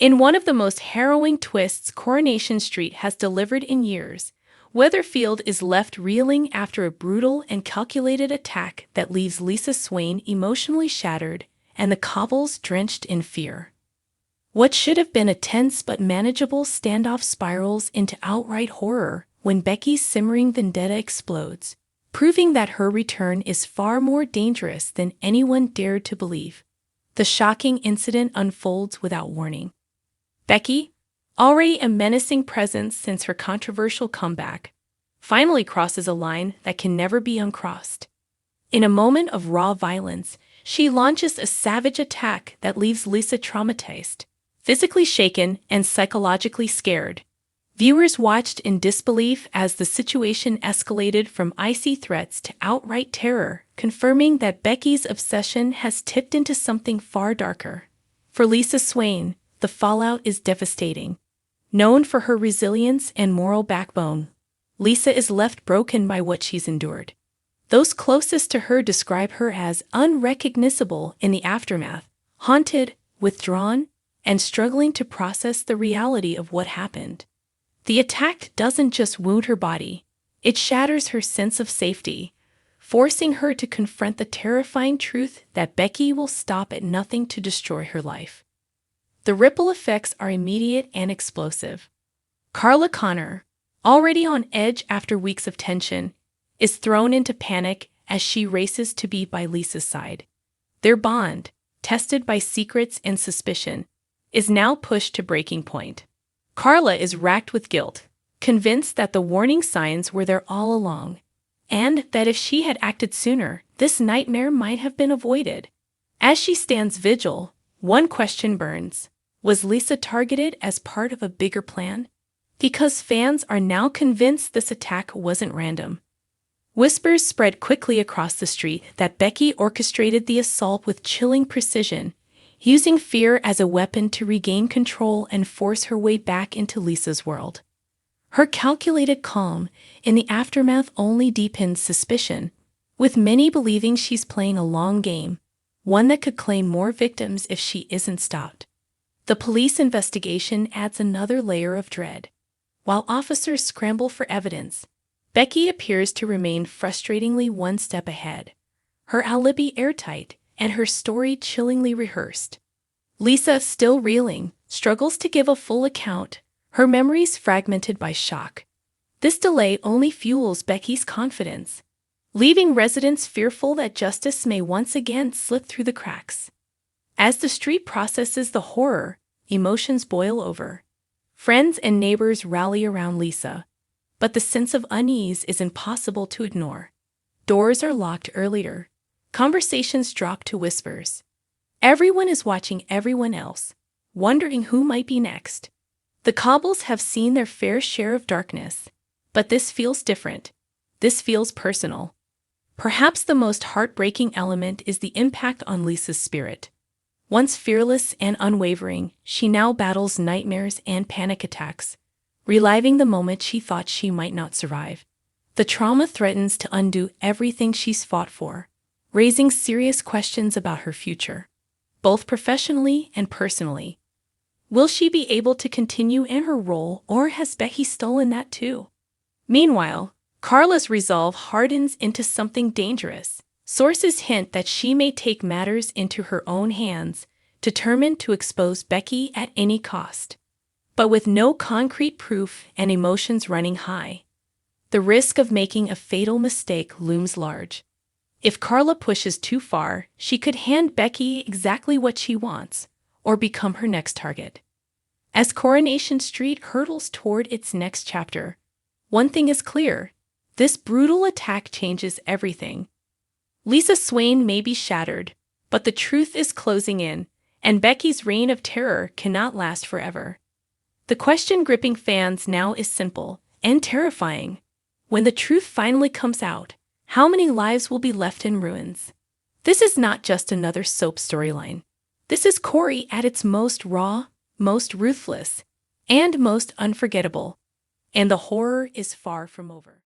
In one of the most harrowing twists Coronation Street has delivered in years, Weatherfield is left reeling after a brutal and calculated attack that leaves Lisa Swain emotionally shattered and the cobbles drenched in fear. What should have been a tense but manageable standoff spirals into outright horror when Becky's simmering vendetta explodes, proving that her return is far more dangerous than anyone dared to believe. The shocking incident unfolds without warning. Becky, already a menacing presence since her controversial comeback, finally crosses a line that can never be uncrossed. In a moment of raw violence, she launches a savage attack that leaves Lisa traumatized, physically shaken, and psychologically scared. Viewers watched in disbelief as the situation escalated from icy threats to outright terror, confirming that Becky's obsession has tipped into something far darker. For Lisa Swain, the fallout is devastating. Known for her resilience and moral backbone, Lisa is left broken by what she's endured. Those closest to her describe her as unrecognizable in the aftermath, haunted, withdrawn, and struggling to process the reality of what happened. The attack doesn't just wound her body, it shatters her sense of safety, forcing her to confront the terrifying truth that Becky will stop at nothing to destroy her life. The ripple effects are immediate and explosive. Carla Connor, already on edge after weeks of tension, is thrown into panic as she races to be by Lisa's side. Their bond, tested by secrets and suspicion, is now pushed to breaking point. Carla is racked with guilt, convinced that the warning signs were there all along, and that if she had acted sooner, this nightmare might have been avoided. As she stands vigil, one question burns. Was Lisa targeted as part of a bigger plan? Because fans are now convinced this attack wasn't random. Whispers spread quickly across the street that Becky orchestrated the assault with chilling precision, using fear as a weapon to regain control and force her way back into Lisa's world. Her calculated calm in the aftermath only deepens suspicion, with many believing she's playing a long game, one that could claim more victims if she isn't stopped. The police investigation adds another layer of dread. While officers scramble for evidence, Becky appears to remain frustratingly one step ahead, her alibi airtight and her story chillingly rehearsed. Lisa, still reeling, struggles to give a full account, her memories fragmented by shock. This delay only fuels Becky's confidence, leaving residents fearful that justice may once again slip through the cracks. As the street processes the horror, emotions boil over. Friends and neighbors rally around Lisa, but the sense of unease is impossible to ignore. Doors are locked earlier. Conversations drop to whispers. Everyone is watching everyone else, wondering who might be next. The cobbles have seen their fair share of darkness, but this feels different. This feels personal. Perhaps the most heartbreaking element is the impact on Lisa's spirit. Once fearless and unwavering, she now battles nightmares and panic attacks, reliving the moment she thought she might not survive. The trauma threatens to undo everything she's fought for, raising serious questions about her future, both professionally and personally. Will she be able to continue in her role, or has Becky stolen that too? Meanwhile, Carla's resolve hardens into something dangerous. Sources hint that she may take matters into her own hands, determined to expose Becky at any cost. But with no concrete proof and emotions running high, the risk of making a fatal mistake looms large. If Carla pushes too far, she could hand Becky exactly what she wants, or become her next target. As Coronation Street hurtles toward its next chapter, one thing is clear: this brutal attack changes everything. Lisa Swain may be shattered, but the truth is closing in, and Becky's reign of terror cannot last forever. The question gripping fans now is simple and terrifying. When the truth finally comes out, how many lives will be left in ruins? This is not just another soap storyline. This is Corrie at its most raw, most ruthless, and most unforgettable. And the horror is far from over.